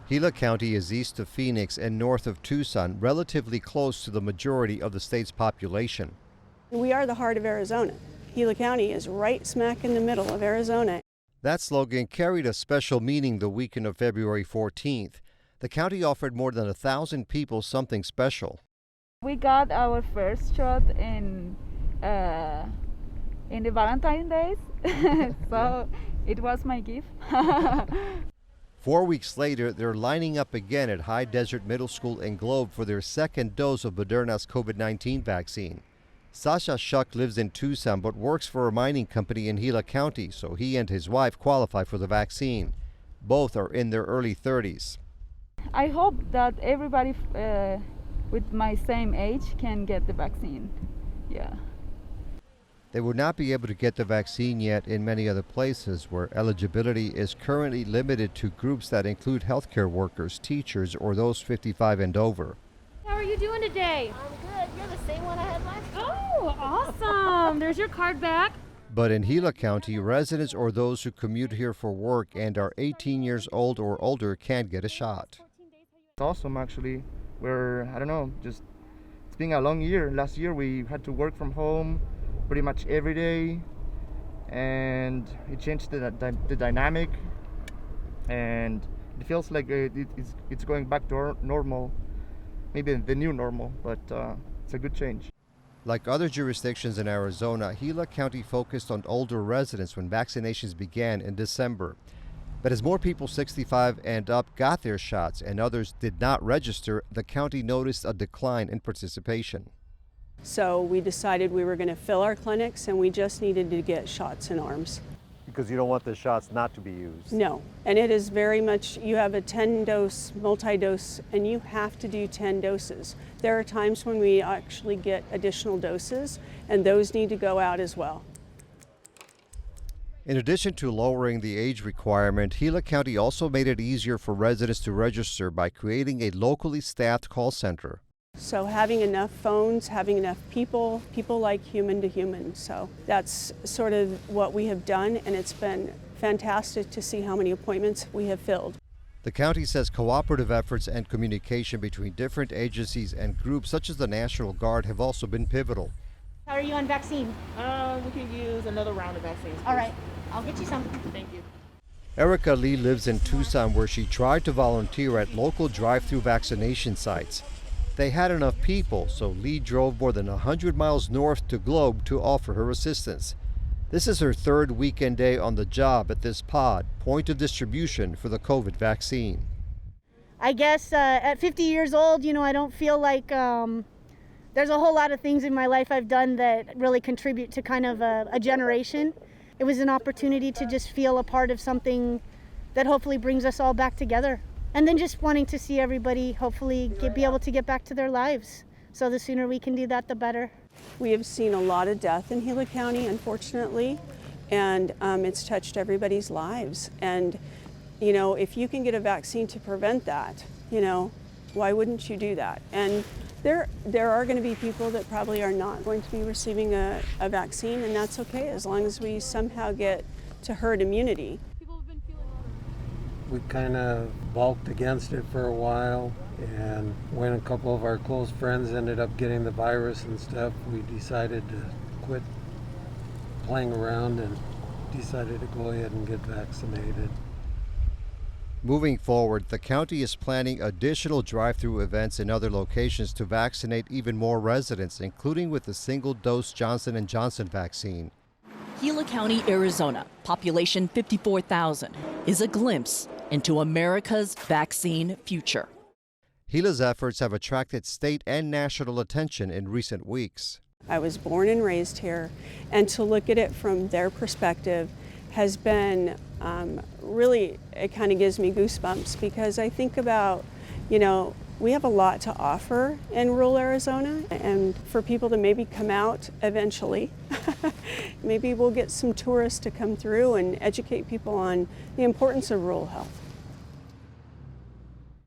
Gila County is east of Phoenix and north of Tucson, relatively close to the majority of the state's population. We are the heart of Arizona. Gila County is right smack in the middle of Arizona. That slogan carried a special meaning the weekend of February 14th. The county offered more than 1,000 people something special. We got our first shot in the Valentine's Days, so it was my gift. 4 weeks later, they're lining up again at High Desert Middle School in Globe for their second dose of Moderna's COVID-19 vaccine. Sasha Shuck lives in Tucson but works for a mining company in Gila County, so he and his wife qualify for the vaccine. Both are in their early 30s. I hope that everybody with my same age can get the vaccine. Yeah. They would not be able to get the vaccine yet in many other places where eligibility is currently limited to groups that include healthcare workers, teachers, or those 55 and over. How are you doing today? I'm good. You're the same one I had last time. Oh, awesome. There's your card back. But in Gila County, residents or those who commute here for work and are 18 years old or older can't get a shot. It's awesome, actually. I don't know, just it's been a long year. Last year we had to work from home pretty much every day, and it changed the dynamic, and it feels like it's going back to normal, maybe the new normal, but it's a good change. Like other jurisdictions in Arizona, Gila County focused on older residents when vaccinations began in December. But as more people 65 and up got their shots and others did not register, the county noticed a decline in participation. So we decided we were going to fill our clinics and we just needed to get shots in arms. Because you don't want the shots not to be used. No, and it is very much, you have a 10-dose, multi-dose, and you have to do 10 doses. There are times when we actually get additional doses, and those need to go out as well. In addition to lowering the age requirement, Gila County also made it easier for residents to register by creating a locally staffed call center. So having enough phones, having enough people like human to human. So that's sort of what we have done, and it's been fantastic to see how many appointments we have filled. The county says cooperative efforts and communication between different agencies and groups such as the National Guard have also been pivotal. How are you on vaccine? We can use another round of vaccines. All right, I'll get you some. Thank you. Erica Lee lives in Tucson, where she tried to volunteer at local drive-through vaccination sites. They had enough people, so Lee drove more than 100 miles north to Globe to offer her assistance. This is her third weekend day on the job at this pod, point of distribution for the COVID vaccine. I guess at 50 years old, I don't feel like there's a whole lot of things in my life I've done that really contribute to kind of a generation. It was an opportunity to just feel a part of something that hopefully brings us all back together. And then just wanting to see everybody hopefully be able to get back to their lives. So the sooner we can do that, the better. We have seen a lot of death in Gila County, unfortunately, and it's touched everybody's lives. And, if you can get a vaccine to prevent that, why wouldn't you do that? And there are going to be people that probably are not going to be receiving a vaccine, and that's okay as long as we somehow get to herd immunity. We kind of balked against it for a while, and when a couple of our close friends ended up getting the virus and stuff, we decided to quit playing around and decided to go ahead and get vaccinated. Moving forward, the county is planning additional drive-through events in other locations to vaccinate even more residents, including with the single-dose Johnson & Johnson vaccine. Gila County, Arizona, population 54,000, is a glimpse into America's vaccine future. Gila's efforts have attracted state and national attention in recent weeks. I was born and raised here, and to look at it from their perspective has been really, it kind of gives me goosebumps, because I think about, we have a lot to offer in rural Arizona, and for people to maybe come out eventually, maybe we'll get some tourists to come through and educate people on the importance of rural health.